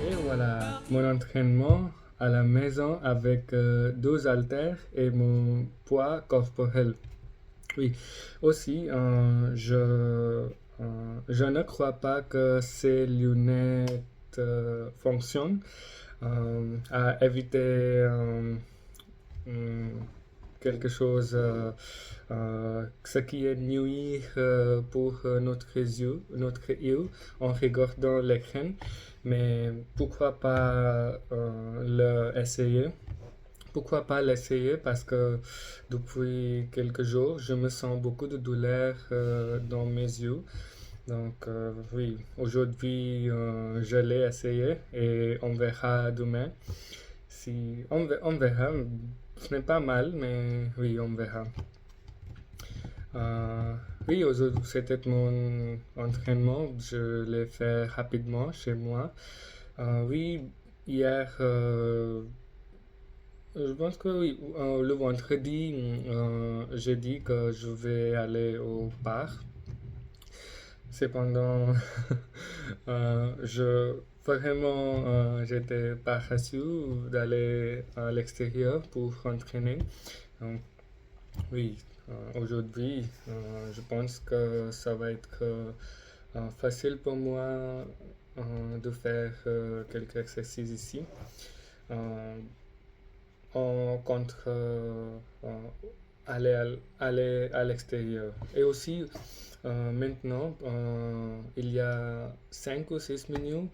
Et voilà, mon entraînement à la maison avec 12 haltères et mon poids corporel. Oui, aussi, je ne crois pas que ces lunettes fonctionnent à éviter hum, quelque chose, ce qui est nuit pour notre yeux en regardant l'écran. Mais pourquoi pas l'essayer parce que depuis quelques jours, je me sens beaucoup de douleur dans mes yeux. Donc oui, aujourd'hui, je l'ai essayé et on verra demain. Si, on verra, ce n'est pas mal, mais oui, on verra. Euh, oui, aujourd'hui, c'était mon entraînement. Je l'ai fait rapidement chez moi. Oui, hier, je pense que oui, le vendredi, j'ai dit que je vais aller au parc. Cependant, j'étais pas sûr d'aller à l'extérieur pour entraîner. Donc, oui, aujourd'hui, je pense que ça va être facile pour moi de faire quelques exercices ici. Euh, contre aller à l'extérieur. Et aussi, maintenant, il y a 5 ou 6 minutes,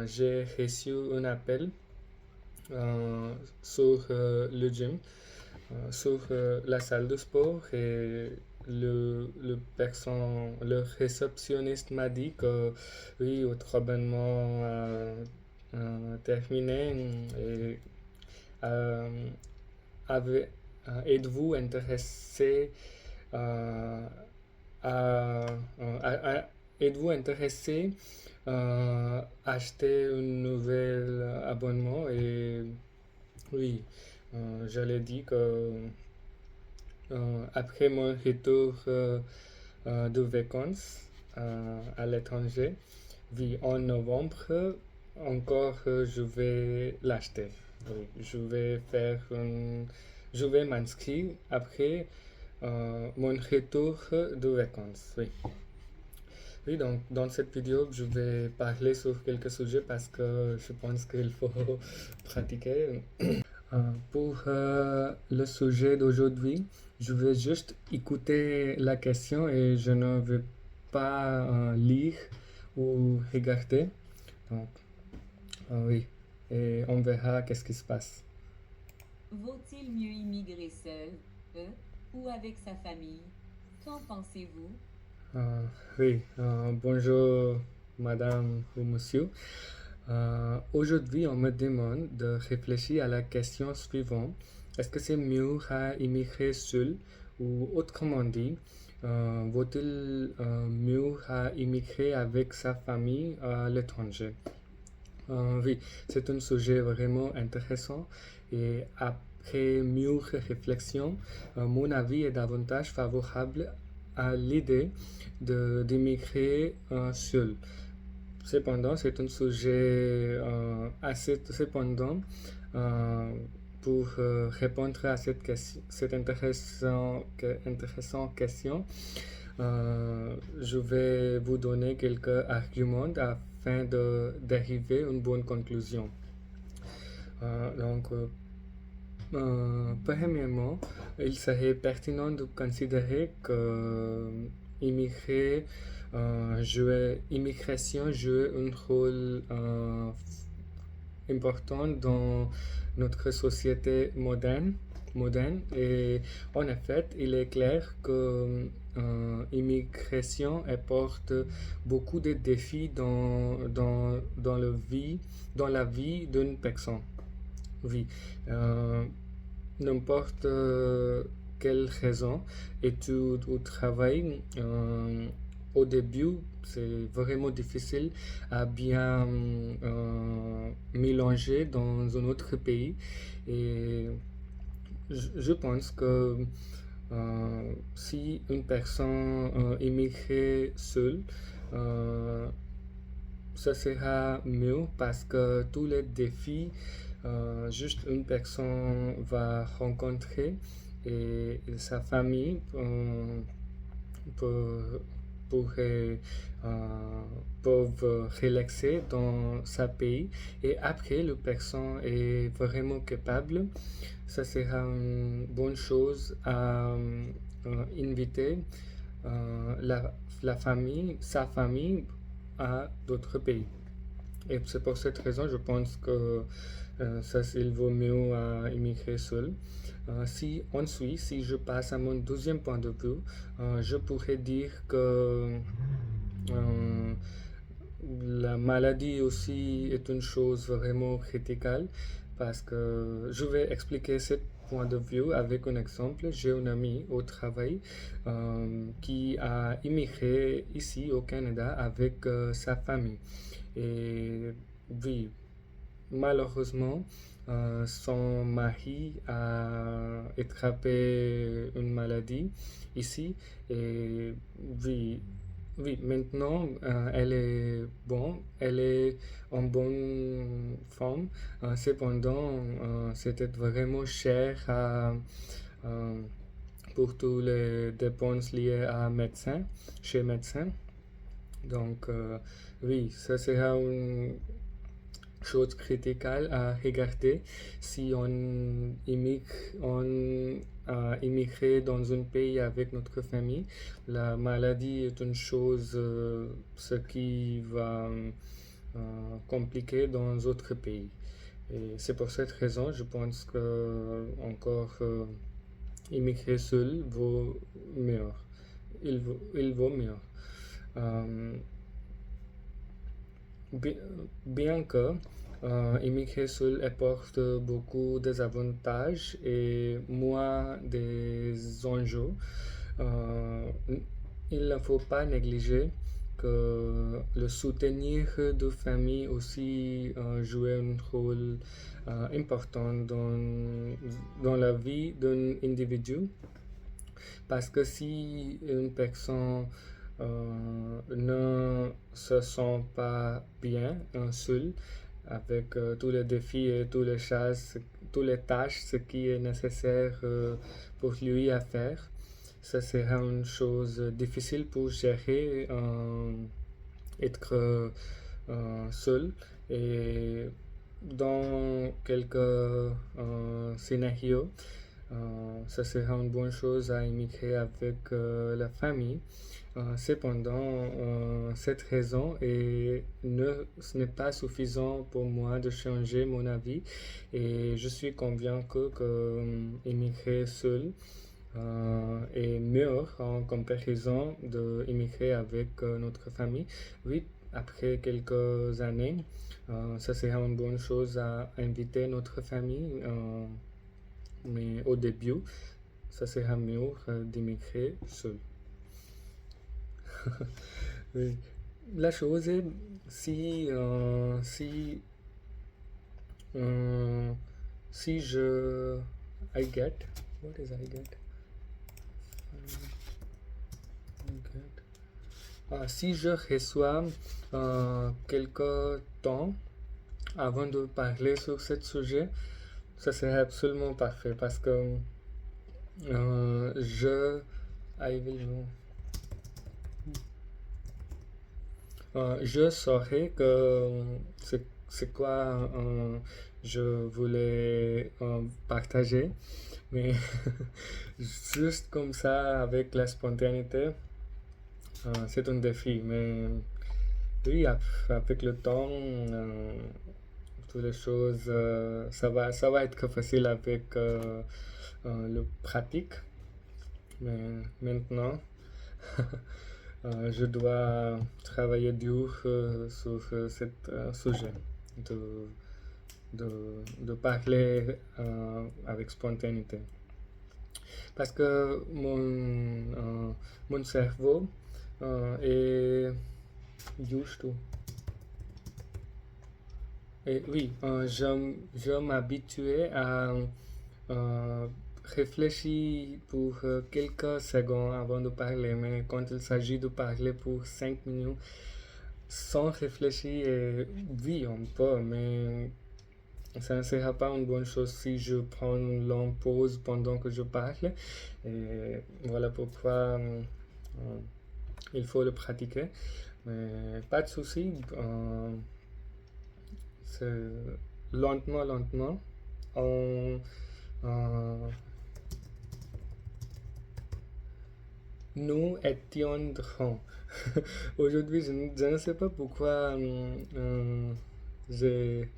j'ai reçu un appel euh, sur le gym, sur la salle de sport et le réceptionniste m'a dit que oui, votre abonnement terminé et euh, êtes-vous intéressé euh, à, êtes-vous intéressé à acheter un nouvel abonnement? Et oui, je l'ai dit que après mon retour de vacances à l'étranger, oui, en novembre, encore je vais l'acheter. Oui, je vais m'inscrire après mon retour de vacances. Oui. Oui, donc dans cette vidéo, je vais parler sur quelques sujets parce que je pense qu'il faut pratiquer. Pour le sujet d'aujourd'hui, je vais juste écouter la question et je ne vais pas lire ou regarder. Donc, oui, et on verra qu'est-ce qui se passe. Vaut-il mieux immigrer seul, ou avec sa famille? Qu'en pensez-vous? Euh, oui, bonjour madame ou monsieur. Aujourd'hui, on me demande de réfléchir à la question suivante. Est-ce que c'est mieux à immigrer seul ou autrement dit, vaut-il mieux à immigrer avec sa famille à l'étranger? Oui, c'est un sujet vraiment intéressant et après mûre réflexion, mon avis est davantage favorable à l'idée d'immigrer seul. Cependant, c'est un sujet assez cependant euh, pour répondre à cette intéressante question, je vais vous donner quelques arguments afin d'arriver à une bonne conclusion. Premièrement, il serait pertinent de considérer que immigration joue un rôle important dans notre société moderne et en effet, il est clair que l'immigration apporte beaucoup de défis dans la vie d'une personne. Oui, euh, n'importe quelle raison, études ou travail, au début, c'est vraiment difficile à bien mélanger dans un autre pays. Et je pense que si une personne immigrait seule, euh, ça sera mieux parce que tous les défis, juste une personne va rencontrer et sa famille peut- pourrait, euh, peuvent relaxer dans sa pays et après le personne est vraiment capable, ça sera une bonne chose à inviter la famille, sa famille à d'autres pays. Et c'est pour cette raison, je pense que ça, il vaut mieux immigrer seul. Si ensuite, si je passe à mon deuxième point de vue, je pourrais dire que euh, la maladie aussi est une chose vraiment critiquelle parce que je vais expliquer ce point de vue avec un exemple. J'ai un ami au travail qui a immigré ici au Canada avec sa famille. Et oui, malheureusement, son mari a attrapé une maladie ici et oui, oui, maintenant elle est bon, elle est en bonne forme. Cependant, c'était vraiment cher euh, pour tous les dépenses liées à médecin, chez médecin. Donc, oui, ça sera une chose critique à regarder si on immigre dans un pays avec notre famille. La maladie est une chose, ce qui va compliquer dans d'autres pays. Et c'est pour cette raison, je pense que encore immigrer seul vaut mieux. Il vaut mieux. Euh, Bien que immigrer seul apporte beaucoup d'avantages et moins des enjeux, euh, il ne faut pas négliger que le soutenir de famille aussi joue un rôle important dans la vie d'un individu. Parce que si une personne ne se sent pas bien seul avec tous les défis et toutes les tâches, ce qui est nécessaire pour lui à faire, ça sera une chose difficile pour gérer, être seul. Et dans quelques scénarios, ça sera une bonne chose à immigrer avec la famille. Cependant, cette raison ce n'est pas suffisant pour moi de changer mon avis et je suis convaincu que immigrer seul est mieux en comparaison d'immigrer avec notre famille. Oui, après quelques années, ça sera une bonne chose à inviter notre famille, mais au début, ça sera mieux d'immigrer seul. Oui. La chose est, euh, si I get, what is I get? I get. Si je reçois quelques temps avant de parler sur ce sujet, ça serait absolument parfait parce que je, I will know. Je saurais que c'est quoi je voulais partager, mais juste comme ça, avec la spontanéité, c'est un défi. Mais oui, avec le temps, toutes les choses, ça va être facile avec le pratique. Mais maintenant, je dois travailler dur sur ce sujet, de, de parler avec spontanéité. Parce que mon cerveau est used to. Et oui, je m'habituais à euh, réfléchir pour quelques secondes avant de parler, mais quand il s'agit de parler pour 5 minutes, sans réfléchir et oui, on peut, mais ça ne sera pas une bonne chose si je prends une longue pause pendant que je parle. Et voilà pourquoi il faut le pratiquer. Mais pas de souci. C'est lentement, lentement. On, euh, nous étiendrons. Aujourd'hui, je ne sais pas pourquoi j'ai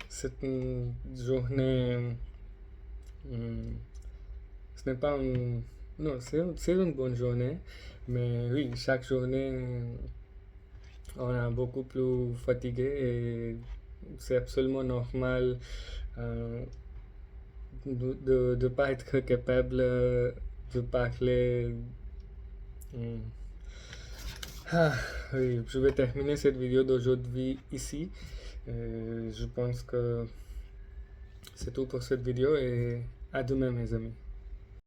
cette journée. hum, ce n'est pas une. Non, c'est une bonne journée, mais oui, chaque journée, on est beaucoup plus fatigué et c'est absolument normal euh, de ne pas être capable de parler. hum. Ah, oui, je vais terminer cette vidéo d'aujourd'hui ici. Je pense que c'est tout pour cette vidéo et à demain mes amis.